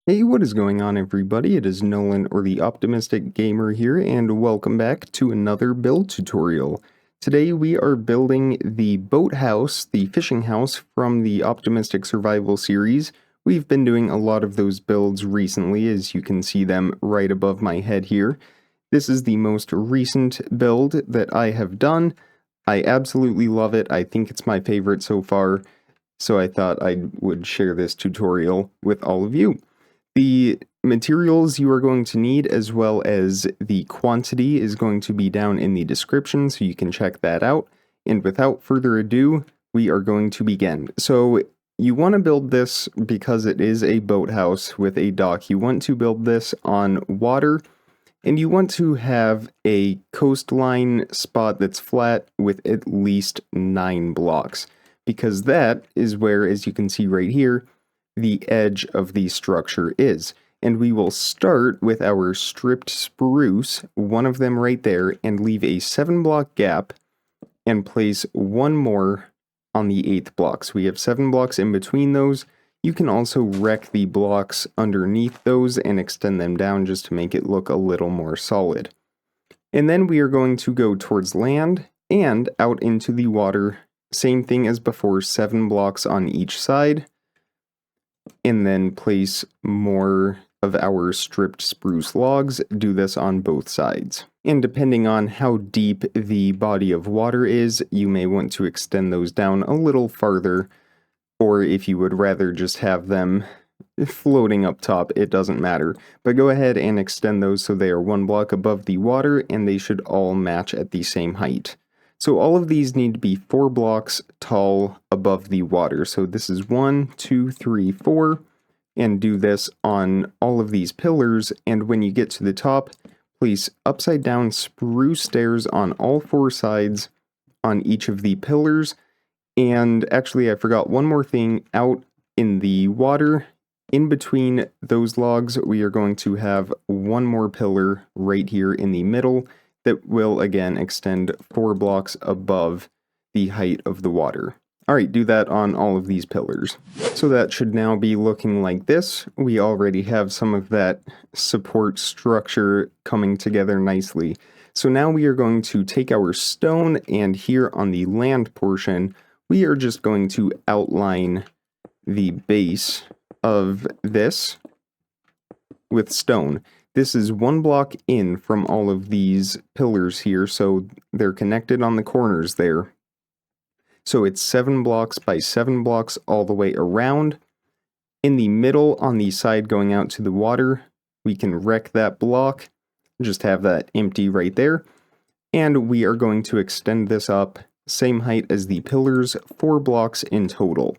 Hey, what is going on, everybody? It is Nolan, or the Optimistic Gamer here, and welcome back to another build tutorial. Today we are building the boathouse, the fishing house from the Optimistic Survival series. We've been doing a lot of those builds recently, as you can see them right above my head here. This is the most recent build that I have done. I absolutely love it. I think it's my favorite so far, so I thought I would share this tutorial with all of you. The materials you are going to need, as well as the quantity, is going to be down in the description, so you can check that out. And without further ado, we are going to begin. So you want to build this because it is a boathouse with a dock. You want to build this on water, and you want to have a coastline spot that's flat with at least 9 blocks, because that is where, as you can see right here, the edge of the structure is. And we will start with our stripped spruce, one of them right there, and leave a 7-block gap and place one more on the 8th block. So we have 7 blocks in between those. You can also wreck the blocks underneath those and extend them down just to make it look a little more solid. And then we are going to go towards land and out into the water. Same thing as before, 7 blocks on each side. And then place more of our stripped spruce logs. Do this on both sides. And depending on how deep the body of water is, you may want to extend those down a little farther, or if you would rather just have them floating up top, it doesn't matter. But go ahead and extend those so they are 1 block above the water, and they should all match at the same height. So all of these need to be 4 blocks tall above the water. So this is 1, 2, 3, 4, and do this on all of these pillars. And when you get to the top, place upside down spruce stairs on all 4 sides on each of the pillars. And actually, I forgot one more thing. Out in the water, in between those logs, we are going to have one more pillar right here in the middle that will again extend 4 blocks above the height of the water. Alright, do that on all of these pillars. So that should now be looking like this. We already have some of that support structure coming together nicely. So now we are going to take our stone, and here on the land portion, we are just going to outline the base of this with stone. This is 1 block in from all of these pillars here, so they're connected on the corners there. So it's 7 blocks by 7 blocks all the way around. In the middle, on the side going out to the water, we can wreck that block, just have that empty right there. And we are going to extend this up, same height as the pillars, 4 blocks in total.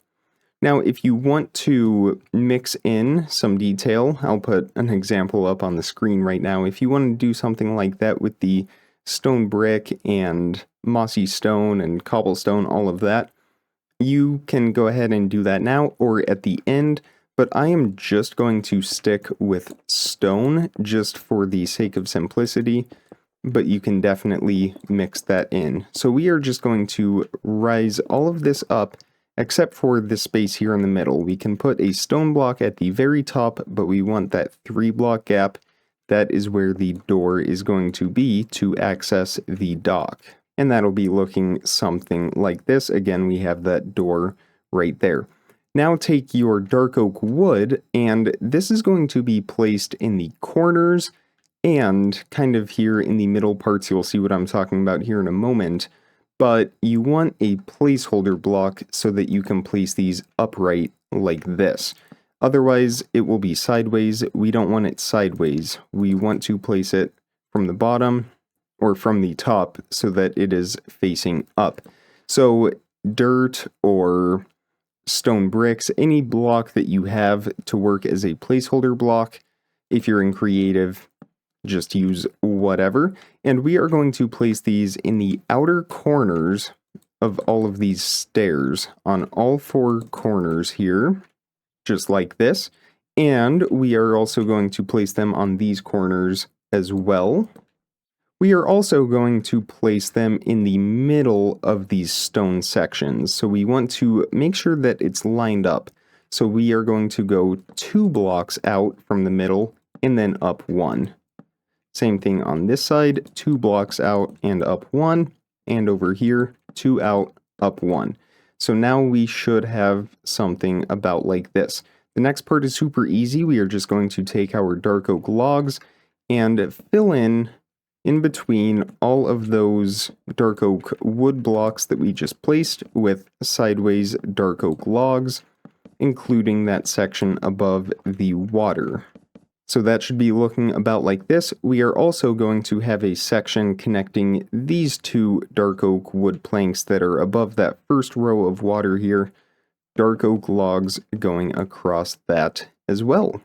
Now, if you want to mix in some detail, I'll put an example up on the screen right now. If you want to do something like that with the stone brick and mossy stone and cobblestone, all of that, you can go ahead and do that now or at the end, but I am just going to stick with stone just for the sake of simplicity, but you can definitely mix that in. So we are just going to rise all of this up, except for this space here in the middle. We can put a stone block at the very top, but we want that 3-block gap. That is where the door is going to be to access the dock. And that'll be looking something like this. Again, we have that door right there. Now take your dark oak wood, and this is going to be placed in the corners and kind of here in the middle parts. You'll see what I'm talking about here in a moment. But you want a placeholder block so that you can place these upright like this. Otherwise, it will be sideways. We don't want it sideways. We want to place it from the bottom or from the top so that it is facing up. So dirt or stone bricks, any block that you have to work as a placeholder block, if you're in creative, just use whatever. And we are going to place these in the outer corners of all of these stairs on all 4 corners here, just like this. And we are also going to place them on these corners as well. We are also going to place them in the middle of these stone sections. So we want to make sure that it's lined up. So we are going to go 2 blocks out from the middle and then up 1. Same thing on this side, 2 blocks out and up 1, and over here, 2 out, up 1. So now we should have something about like this. The next part is super easy. We are just going to take our dark oak logs and fill in between all of those dark oak wood blocks that we just placed with sideways dark oak logs, including that section above the water. So that should be looking about like this. We are also going to have a section connecting these 2 dark oak wood planks that are above that first row of water here. Dark oak logs going across that as well.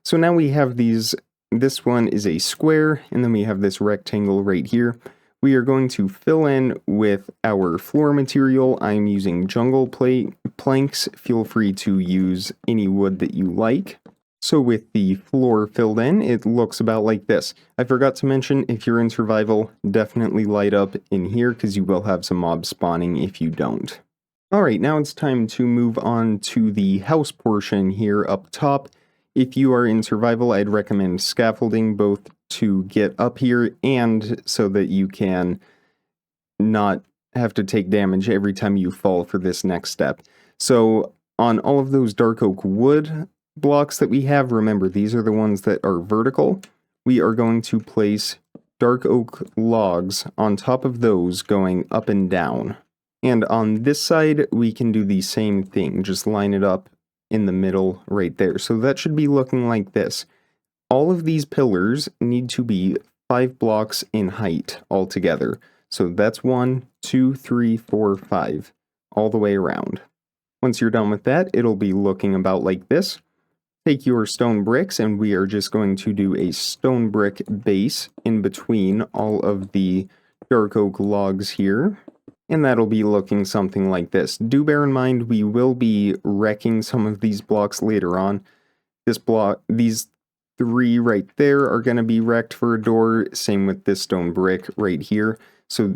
So now we have these, this one is a square, and then we have this rectangle right here. We are going to fill in with our floor material. I'm using jungle planks. Feel free to use any wood that you like. So with the floor filled in, it looks about like this. I forgot to mention, if you're in survival, definitely light up in here because you will have some mobs spawning if you don't. Alright, now it's time to move on to the house portion here up top. If you are in survival, I'd recommend scaffolding both to get up here and so that you can not have to take damage every time you fall for this next step. So on all of those dark oak wood blocks that we have, remember these are the ones that are vertical, we are going to place dark oak logs on top of those going up and down. And on this side we can do the same thing, just line it up in the middle right there. So that should be looking like this. All of these pillars need to be 5 blocks in height altogether. So that's 1, 2, 3, 4, 5 all the way around. Once you're done with that, it'll be looking about like this. Take your stone bricks, and we are just going to do a stone brick base in between all of the dark oak logs here. And that'll be looking something like this. Do bear in mind, we will be wrecking some of these blocks later on. These 3 right there are going to be wrecked for a door. Same with this stone brick right here. So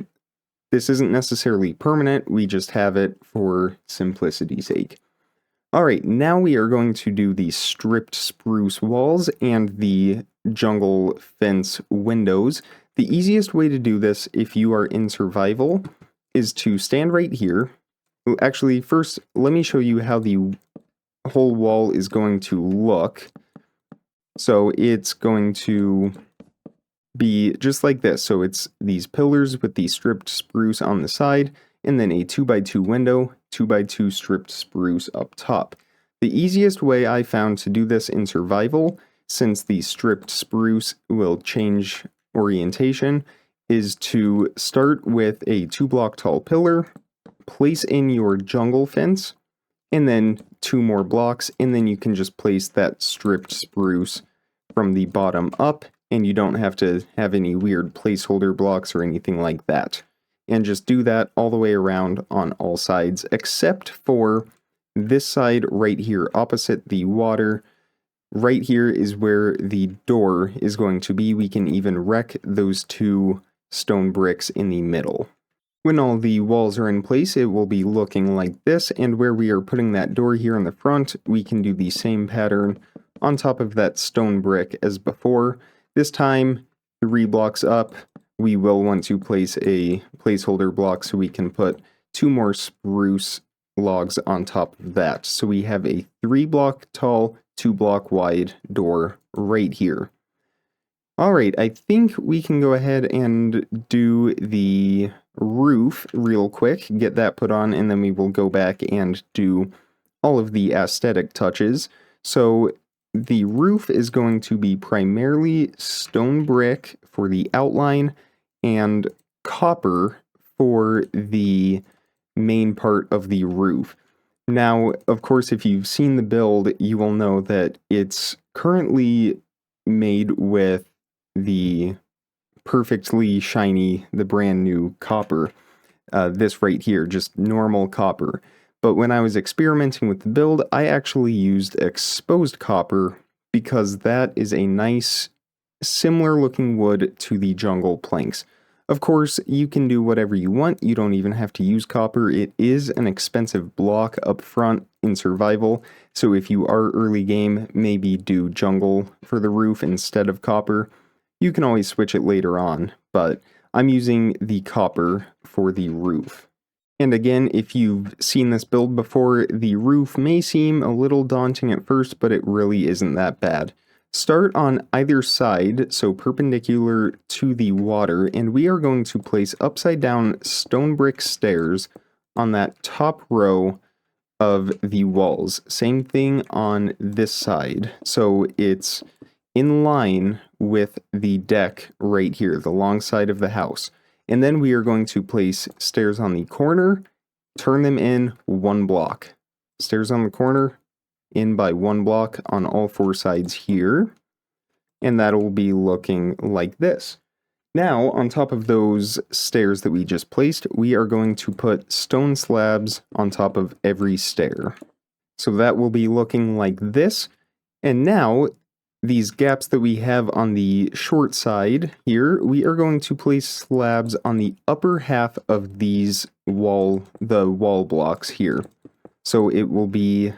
this isn't necessarily permanent. We just have it for simplicity's sake. Alright, now we are going to do the stripped spruce walls and the jungle fence windows. The easiest way to do this if you are in survival is to stand right here. Actually, first, let me show you how the whole wall is going to look. So it's going to be just like this. So it's these pillars with the stripped spruce on the side, and then a 2x2 window, 2x2 stripped spruce up top. The easiest way I found to do this in survival, since the stripped spruce will change orientation, is to start with a 2-block tall pillar, place in your jungle fence, and then 2 more blocks, and then you can just place that stripped spruce from the bottom up, and you don't have to have any weird placeholder blocks or anything like that. And just do that all the way around on all sides, except for this side right here opposite the water. Right here is where the door is going to be. We can even wreck those 2 stone bricks in the middle. When all the walls are in place, it will be looking like this, and where we are putting that door here in the front, we can do the same pattern on top of that stone brick as before. This time, 3 blocks up, we will want to place a placeholder block so we can put 2 more spruce logs on top of that. So we have a 3-block tall, 2-block wide door right here. Alright, I think we can go ahead and do the roof real quick, get that put on, and then we will go back and do all of the aesthetic touches. So the roof is going to be primarily stone brick for the outline and copper for the main part of the roof. Now, of course, if you've seen the build, you will know that it's currently made with the perfectly shiny, the brand new copper. This right here, just normal copper. But when I was experimenting with the build, I actually used exposed copper because that is a nice, similar looking wood to the jungle planks. Of course, you can do whatever you want. You don't even have to use copper. It is an expensive block up front in survival. So if you are early game, maybe do jungle for the roof instead of copper. You can always switch it later on, but I'm using the copper for the roof. And again, if you've seen this build before, the roof may seem a little daunting at first, but it really isn't that bad. Start on either side, so perpendicular to the water, and we are going to place upside down stone brick stairs on that top row of the walls. Same thing on this side, so it's in line with the deck right here, the long side of the house. And then we are going to place stairs on the corner, turn them in 1 block. Stairs on the corner, in by 1 block on all 4 sides here. And that'll be looking like this. Now, on top of those stairs that we just placed, we are going to put stone slabs on top of every stair. So that will be looking like this. And now, these gaps that we have on the short side here, we are going to place slabs on the upper half of these wall blocks here. So it will be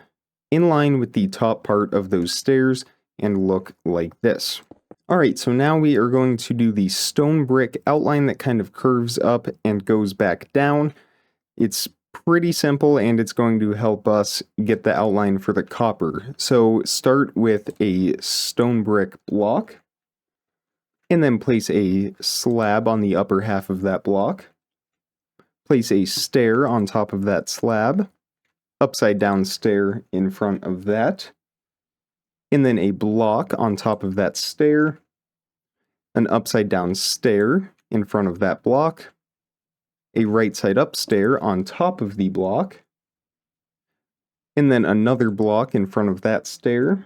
in line with the top part of those stairs and look like this. Alright, so now we are going to do the stone brick outline that kind of curves up and goes back down. It's pretty simple, and it's going to help us get the outline for the copper. So start with a stone brick block, and then place a slab on the upper half of that block. Place a stair on top of that slab, upside down stair in front of that, and then a block on top of that stair, an upside down stair in front of that block, a right side up stair on top of the block, and then another block in front of that stair,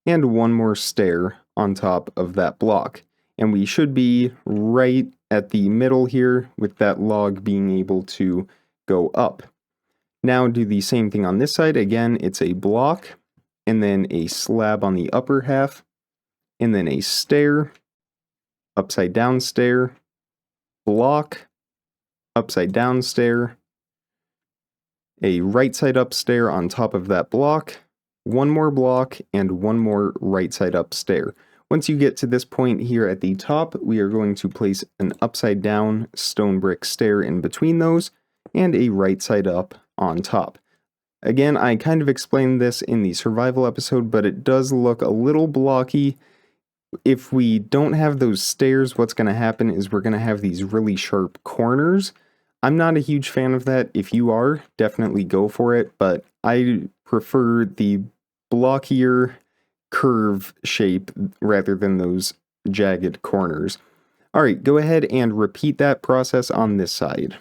and one more stair on top of that block. And we should be right at the middle here with that log being able to go up. Now do the same thing on this side. Again, it's a block, and then a slab on the upper half, and then a stair, upside down stair, block, upside down stair, a right side up stair on top of that block, one more block, and one more right side up stair. Once you get to this point here at the top, we are going to place an upside down stone brick stair in between those, and a right side up on top. Again, I kind of explained this in the survival episode, but it does look a little blocky. If we don't have those stairs, what's going to happen is we're going to have these really sharp corners. I'm not a huge fan of that. If you are, definitely go for it, but I prefer the blockier curve shape rather than those jagged corners. Alright, go ahead and repeat that process on this side.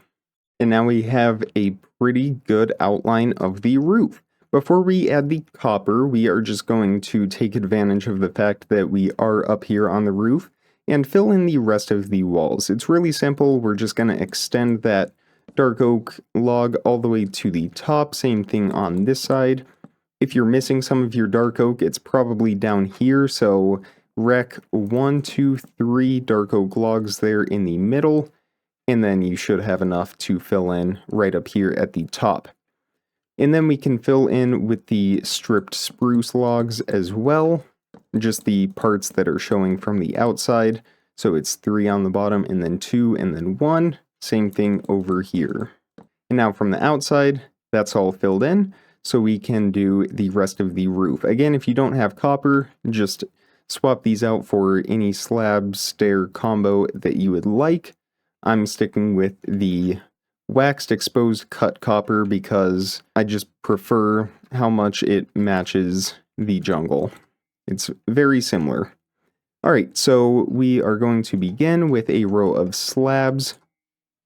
And now we have a pretty good outline of the roof. Before we add the copper, we are just going to take advantage of the fact that we are up here on the roof and fill in the rest of the walls. It's really simple. We're just going to extend that dark oak log all the way to the top. Same thing on this side. If you're missing some of your dark oak, it's probably down here. So wreck 1, 2, 3 dark oak logs there in the middle. And then you should have enough to fill in right up here at the top. And then we can fill in with the stripped spruce logs as well, just the parts that are showing from the outside. So it's 3 on the bottom, and then 2, and then 1. Same thing over here. And now from the outside, that's all filled in, so we can do the rest of the roof. Again, if you don't have copper, just swap these out for any slab stair combo that you would like. I'm sticking with the waxed exposed cut copper because I just prefer how much it matches the jungle. It's very similar. Alright, so we are going to begin with a row of slabs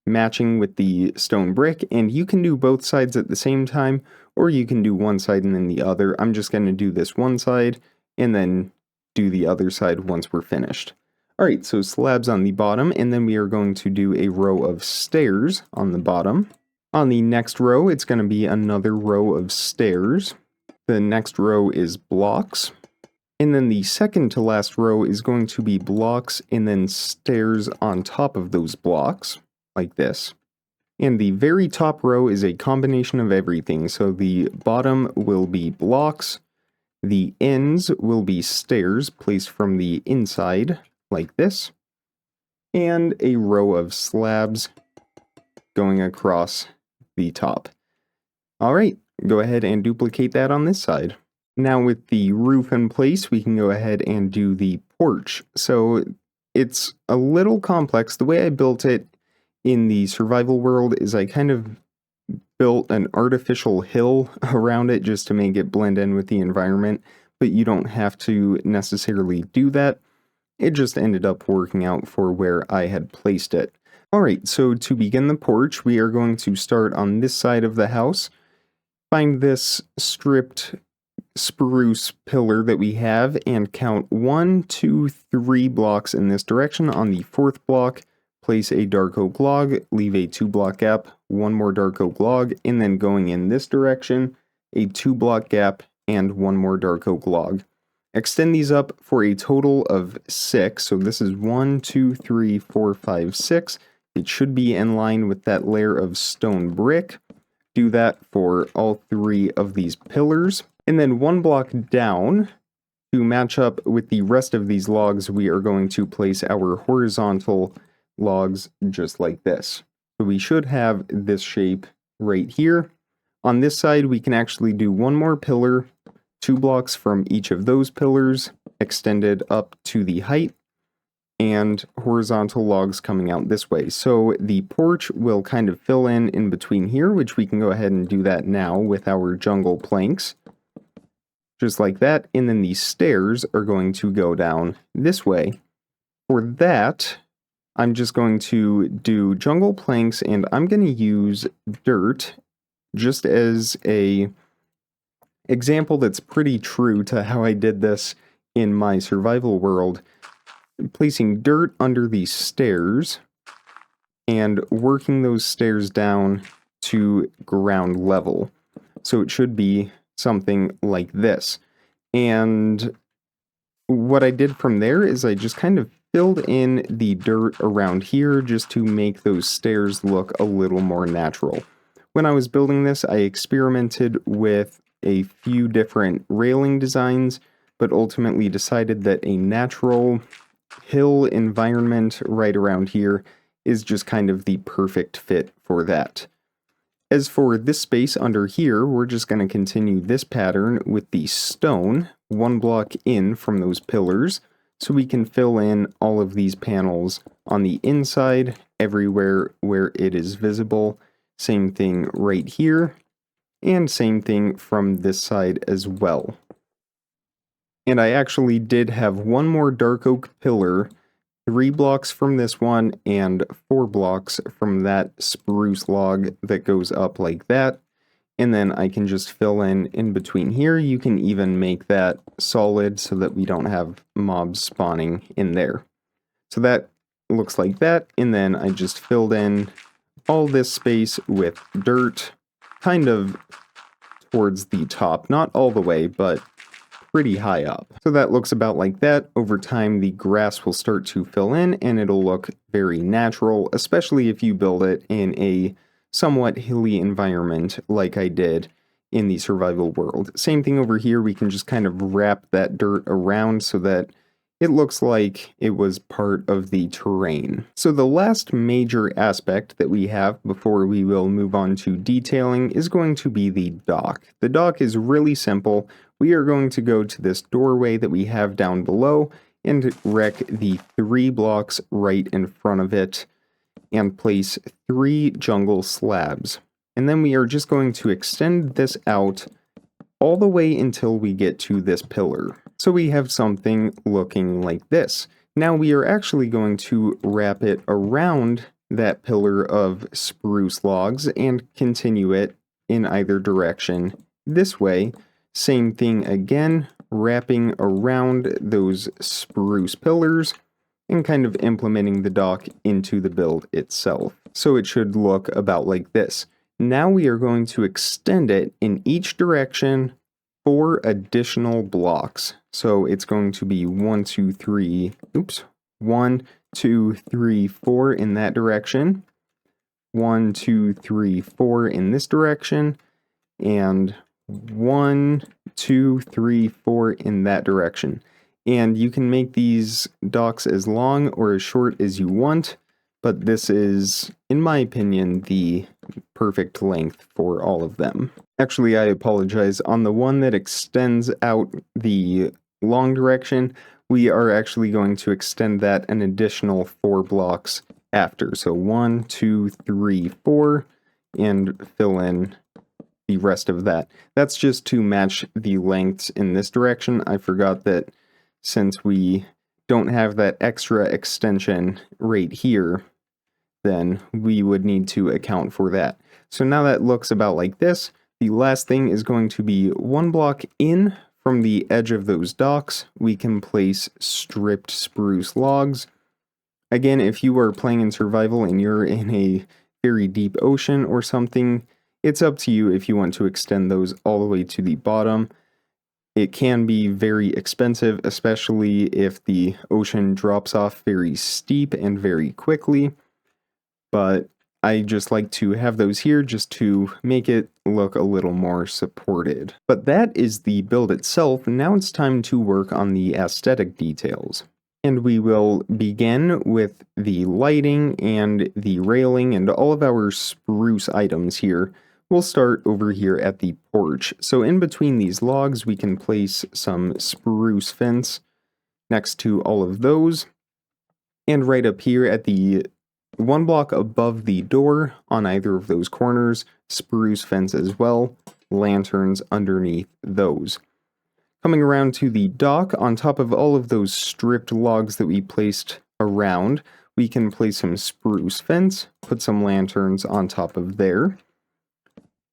matching with the stone brick, and you can do both sides at the same time, or you can do one side and then the other. I'm just going to do this one side and then do the other side once we're finished. Alright, so slabs on the bottom, and then we are going to do a row of stairs on the bottom. On the next row, it's going to be another row of stairs. The next row is blocks. And then the second to last row is going to be blocks and then stairs on top of those blocks, like this. And the very top row is a combination of everything. So the bottom will be blocks, the ends will be stairs placed from the inside, like this, and a row of slabs going across the top. Alright, go ahead and duplicate that on this side. Now with the roof in place, we can go ahead and do the porch. So it's a little complex. The way I built it in the survival world is I kind of built an artificial hill around it just to make it blend in with the environment, but you don't have to necessarily do that. It just ended up working out for where I had placed it. Alright, so to begin the porch, we are going to start on this side of the house. Find this stripped spruce pillar that we have and count 1, 2, 3 blocks in this direction. On the 4th block, place a dark oak log, leave a 2-block gap, 1 more dark oak log, and then going in this direction, a 2-block gap and 1 more dark oak log. Extend these up for a total of 6. So this is 1, 2, 3, 4, 5, 6. It should be in line with that layer of stone brick. Do that for all 3 of these pillars. And then 1 block down, to match up with the rest of these logs, we are going to place our horizontal logs just like this. So we should have this shape right here. On this side, we can actually do 1 more pillar, 2 blocks from each of those pillars, extended up to the height, and horizontal logs coming out this way. So the porch will kind of fill in between here, which we can go ahead and do that now with our jungle planks. Just like that, and then the stairs are going to go down this way. For that, I'm just going to do jungle planks, and I'm going to use dirt just as a example that's pretty true to how I did this in my survival world. Placing dirt under these stairs and working those stairs down to ground level. So it should be something like this. And what I did from there is I just kind of filled in the dirt around here just to make those stairs look a little more natural. When I was building this, I experimented with a few different railing designs, but ultimately decided that a natural hill environment right around here is just kind of the perfect fit for that. As for this space under here, we're just going to continue this pattern with the stone 1 block in from those pillars, so we can fill in all of these panels on the inside, everywhere where it is visible. Same thing right here, and same thing from this side as well. And I actually did have 1 more dark oak pillar, 3 blocks from this one, and 4 blocks from that spruce log that goes up like that. And then I can just fill in between here. You can even make that solid so that we don't have mobs spawning in there. So that looks like that. And then I just filled in all this space with dirt, kind of towards the top. Not all the way, but pretty high up. So that looks about like that. Over time, the grass will start to fill in and it'll look very natural, especially if you build it in a somewhat hilly environment like I did in the survival world. Same thing over here, we can just kind of wrap that dirt around so that it looks like it was part of the terrain. So the last major aspect that we have before we will move on to detailing is going to be the dock. The dock is really simple. We are going to go to this doorway that we have down below and wreck the 3 blocks right in front of it and place 3 jungle slabs. And then we are just going to extend this out all the way until we get to this pillar. So we have something looking like this. Now we are actually going to wrap it around that pillar of spruce logs and continue it in either direction this way. Same thing again, wrapping around those spruce pillars and kind of implementing the dock into the build itself. So it should look about like this. Now we are going to extend it in each direction 4 additional blocks. So it's going to be 1, 2, 3, 4 in that direction. 1, 2, 3, 4 in this direction, and 1, 2, 3, 4 in that direction. And you can make these docks as long or as short as you want, but this is, in my opinion, the perfect length for all of them. Actually, I apologize. On the one that extends out the long direction, we are actually going to extend that an additional 4 blocks after. So 1, 2, 3, 4, and fill in the rest of that. That's just to match the lengths in this direction. I forgot that since we don't have that extra extension right here, then we would need to account for that. So now that looks about like this. The last thing is going to be 1 block in from the edge of those docks. We can place stripped spruce logs. Again, if you are playing in survival and you're in a very deep ocean or something, it's up to you if you want to extend those all the way to the bottom. It can be very expensive, especially if the ocean drops off very steep and very quickly, but I just like to have those here just to make it look a little more supported. But that is the build itself. Now it's time to work on the aesthetic details. And we will begin with the lighting and the railing and all of our spruce items here. We'll start over here at the porch. So in between these logs, we can place some spruce fence next to all of those. And right up here at the 1 block above the door on either of those corners, spruce fence as well, lanterns underneath those. Coming around to the dock, on top of all of those stripped logs that we placed around, we can place some spruce fence, put some lanterns on top of there.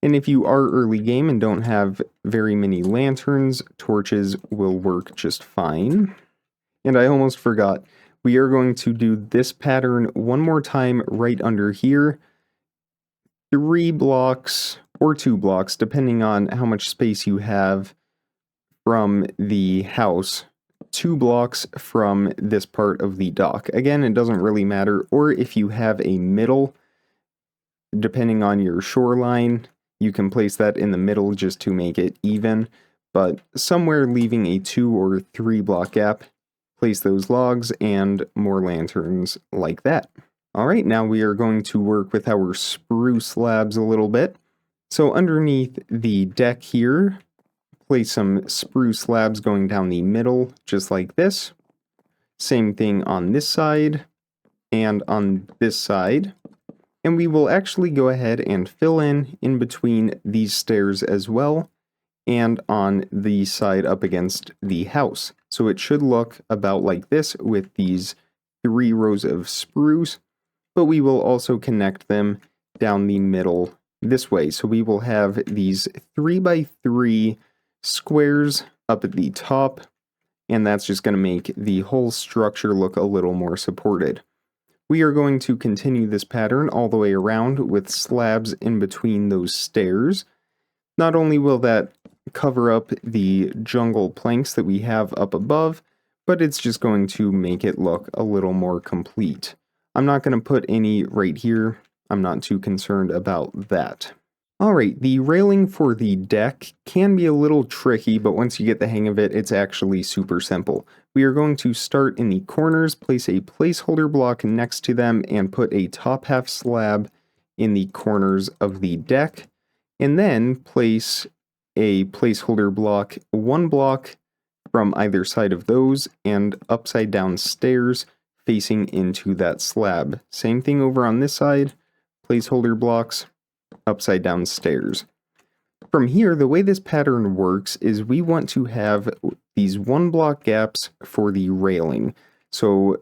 And if you are early game and don't have very many lanterns, torches will work just fine. And I almost forgot, we are going to do this pattern one more time right under here. 3 blocks or 2 blocks, depending on how much space you have from the house. 2 blocks from this part of the dock. Again, it doesn't really matter. Or if you have a middle, depending on your shoreline, you can place that in the middle just to make it even. But somewhere leaving a 2 or 3 block gap, place those logs and more lanterns like that. Alright, now we are going to work with our spruce slabs a little bit. So underneath the deck here, place some spruce slabs going down the middle, just like this. Same thing on this side and on this side. And we will actually go ahead and fill in between these stairs as well, and on the side up against the house. So it should look about like this with these 3 rows of spruce, but we will also connect them down the middle this way. So we will have these 3 by 3 squares up at the top, and that's just going to make the whole structure look a little more supported. We are going to continue this pattern all the way around with slabs in between those stairs. Not only will that cover up the jungle planks that we have up above, but it's just going to make it look a little more complete. I'm not going to put any right here. I'm not too concerned about that. Alright, the railing for the deck can be a little tricky, but once you get the hang of it, it's actually super simple. We are going to start in the corners, place a placeholder block next to them, and put a top half slab in the corners of the deck, and then place a placeholder block 1 block from either side of those, and upside down stairs facing into that slab. Same thing over on this side, placeholder blocks, upside down stairs. From here, the way this pattern works is we want to have these 1 block gaps for the railing. So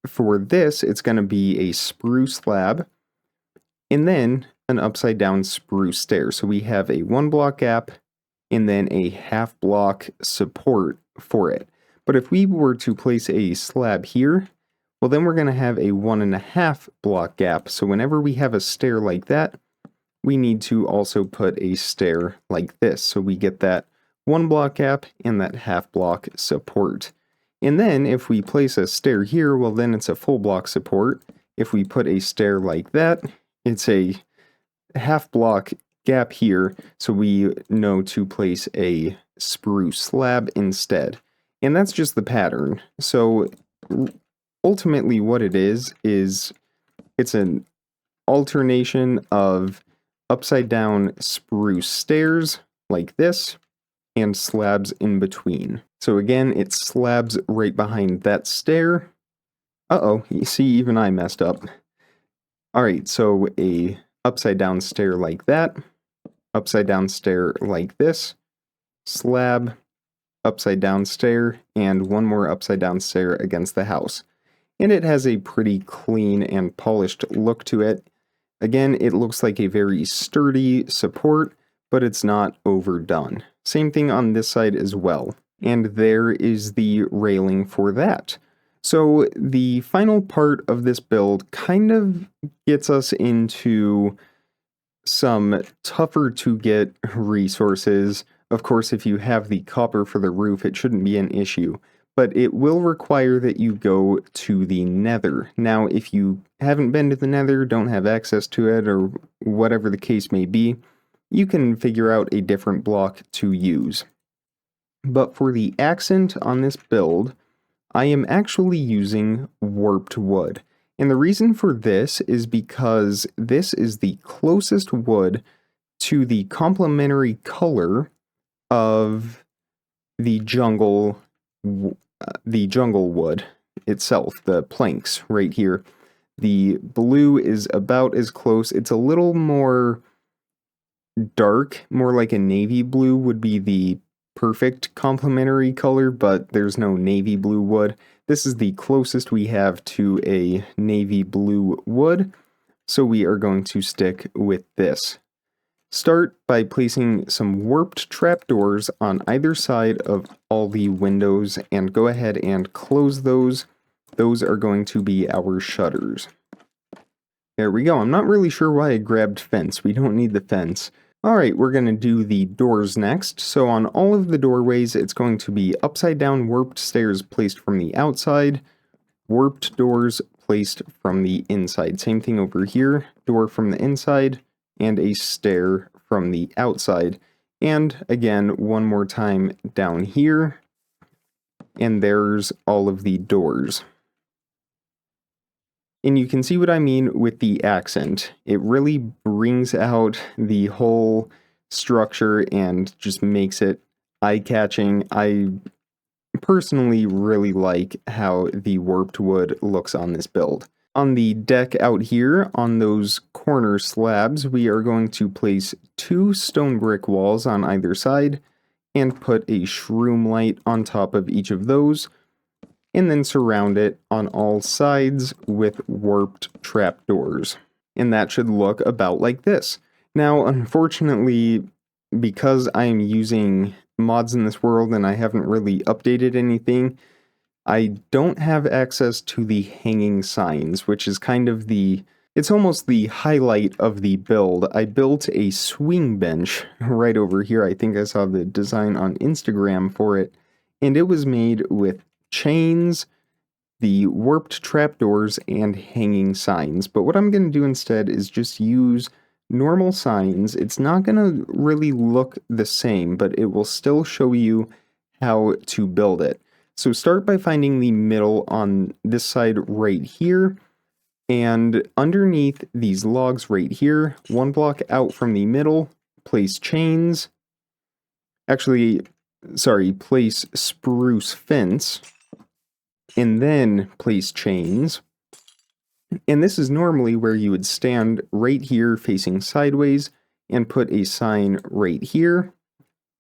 for this, it's going to be a spruce slab and then an upside down spruce stair. So we have a 1 block gap and then a half block support for it. But if we were to place a slab here, well, then we're going to have a 1.5 block gap. So whenever we have a stair like that, we need to also put a stair like this. So we get that 1 block gap and that half block support. And then if we place a stair here, well, then it's a full block support. If we put a stair like that, it's a half block gap here, so we know to place a spruce slab instead. And that's just the pattern. So ultimately what it is it's an alternation of upside down spruce stairs like this and slabs in between. So again, it's slabs right behind that stair. Uh-oh, you see, even I messed up. Alright, so a upside down stair like that, upside down stair like this, slab, upside down stair, and one more upside down stair against the house. And it has a pretty clean and polished look to it. Again, it looks like a very sturdy support, but it's not overdone. Same thing on this side as well. And there is the railing for that. So the final part of this build kind of gets us into some tougher to get resources. Of course, if you have the copper for the roof, it shouldn't be an issue, but it will require that you go to the Nether. Now, if you haven't been to the Nether, don't have access to it, or whatever the case may be, you can figure out a different block to use. But for the accent on this build, I am actually using warped wood. And the reason for this is because this is the closest wood to the complementary color of the jungle wood itself, the planks right here. The blue is about as close. It's a little more dark, more like a navy blue would be the perfect complementary color, but there's no navy blue wood. This is the closest we have to a navy blue wood, so we are going to stick with this. Start by placing some warped trapdoors on either side of all the windows and go ahead and close those. Those are going to be our shutters. There we go. I'm not really sure why I grabbed fence. We don't need the fence. Alright, we're going to do the doors next. So on all of the doorways, it's going to be upside down warped stairs placed from the outside, warped doors placed from the inside. Same thing over here, door from the inside, and a stair from the outside. And again, one more time down here, and there's all of the doors. And you can see what I mean with the accent. It really brings out the whole structure and just makes it eye-catching. I personally really like how the warped wood looks on this build. On the deck out here, on those corner slabs, we are going to place 2 stone brick walls on either side and put a shroom light on top of each of those, and then surround it on all sides with warped trapdoors. And that should look about like this. Now, unfortunately, because I am using mods in this world and I haven't really updated anything, I don't have access to the hanging signs, which is kind of it's almost the highlight of the build. I built a swing bench right over here. I think I saw the design on Instagram for it, and it was made with chains, the warped trapdoors, and hanging signs. But what I'm going to do instead is just use normal signs. It's not going to really look the same, but it will still show you how to build it. So start by finding the middle on this side right here, and underneath these logs right here, 1 block out from the middle, place chains. Actually, sorry, place Spruce Fence, and then place chains. And this is normally where you would stand right here facing sideways and put a sign right here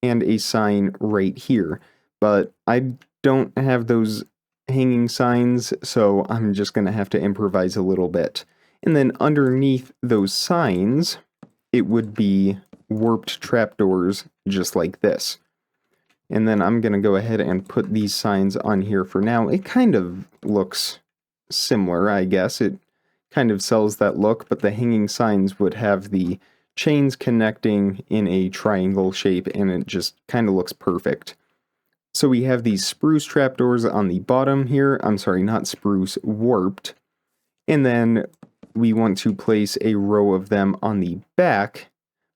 and a sign right here. But I don't have those hanging signs, so I'm just going to have to improvise a little bit. And then underneath those signs, it would be warped trapdoors just like this. And then I'm going to go ahead and put these signs on here for now. It kind of looks similar, I guess. It kind of sells that look, but the hanging signs would have the chains connecting in a triangle shape, and it just kind of looks perfect. So we have these spruce trapdoors on the bottom here. I'm sorry, not spruce, warped. And then we want to place a row of them on the back,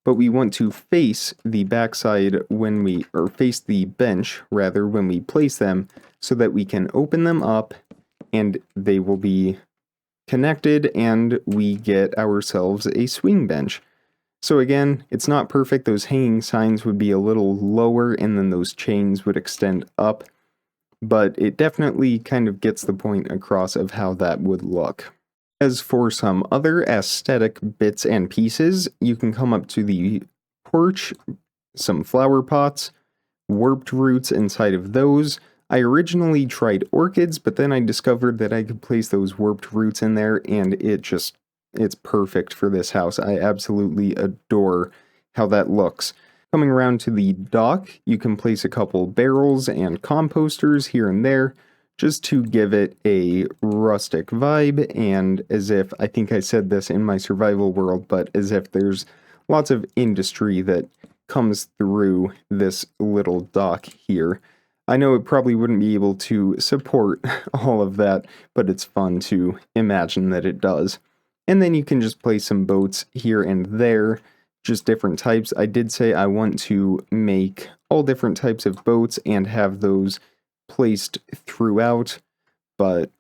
but we want to face the backside or face the bench rather when we place them, so that we can open them up and they will be connected and we get ourselves a swing bench. So again, it's not perfect. Those hanging signs would be a little lower and then those chains would extend up, but it definitely kind of gets the point across of how that would look. As for some other aesthetic bits and pieces, you can come up to the porch, some flower pots, warped roots inside of those. I originally tried orchids, but then I discovered that I could place those warped roots in there, and it's perfect for this house. I absolutely adore how that looks. Coming around to the dock, you can place a couple barrels and composters here and there, just to give it a rustic vibe, and as if, I think I said this in my survival world, but as if there's lots of industry that comes through this little dock here. I know it probably wouldn't be able to support all of that, but it's fun to imagine that it does. And then you can just place some boats here and there, just different types. I did say I want to make all different types of boats and have those placed throughout, but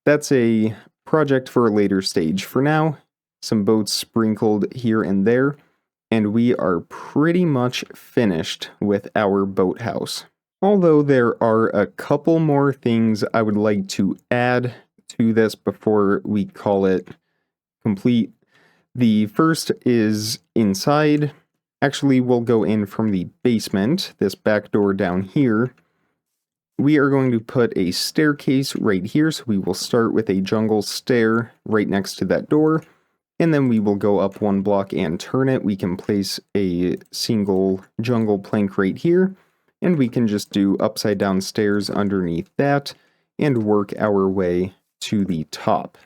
that's a project for a later stage. For now, some boats sprinkled here and there, and we are pretty much finished with our boathouse. Although there are a couple more things I would like to add to this before we call it complete. The first is inside. Actually, we'll go in from the basement, this back door down here. We are going to put a staircase right here, so we will start with a jungle stair right next to that door, and then we will go up one block and turn it. We can place a single jungle plank right here, and we can just do upside down stairs underneath that and work our way to the top.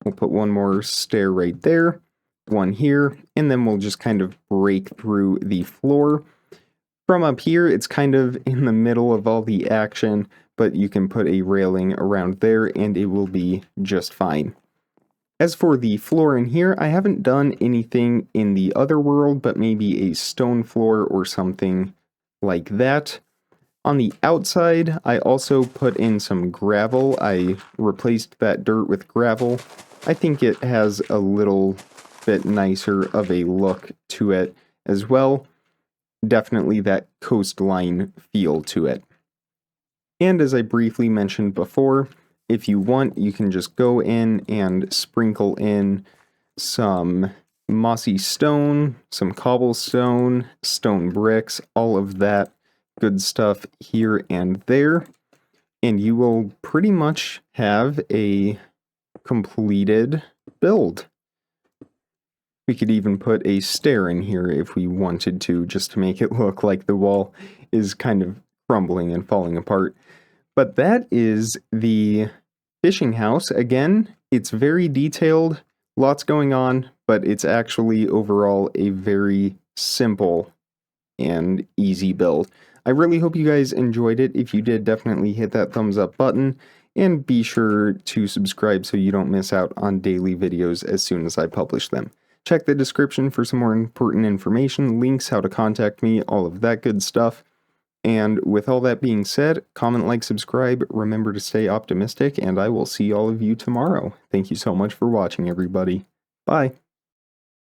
We'll put one more stair right there, one here, and then we'll just kind of break through the floor. From up here, it's kind of in the middle of all the action, but you can put a railing around there and it will be just fine. As for the floor in here, I haven't done anything in the other world, but maybe a stone floor or something like that. On the outside, I also put in some gravel. I replaced that dirt with gravel. I think it has a little bit nicer of a look to it as well. Definitely that coastline feel to it. And as I briefly mentioned before, if you want, you can just go in and sprinkle in some mossy stone, some cobblestone, stone bricks, all of that good stuff here and there, and you will pretty much have a completed build. We could even put a stair in here if we wanted to, just to make it look like the wall is kind of crumbling and falling apart. But that is the fishing house. Again, it's very detailed, lots going on, but it's actually overall a very simple and easy build. I really hope you guys enjoyed it. If you did, definitely hit that thumbs up button, and be sure to subscribe so you don't miss out on daily videos as soon as I publish them. Check the description for some more important information, links, how to contact me, all of that good stuff. And with all that being said, comment, like, subscribe, remember to stay optimistic, and I will see all of you tomorrow. Thank you so much for watching, everybody. Bye.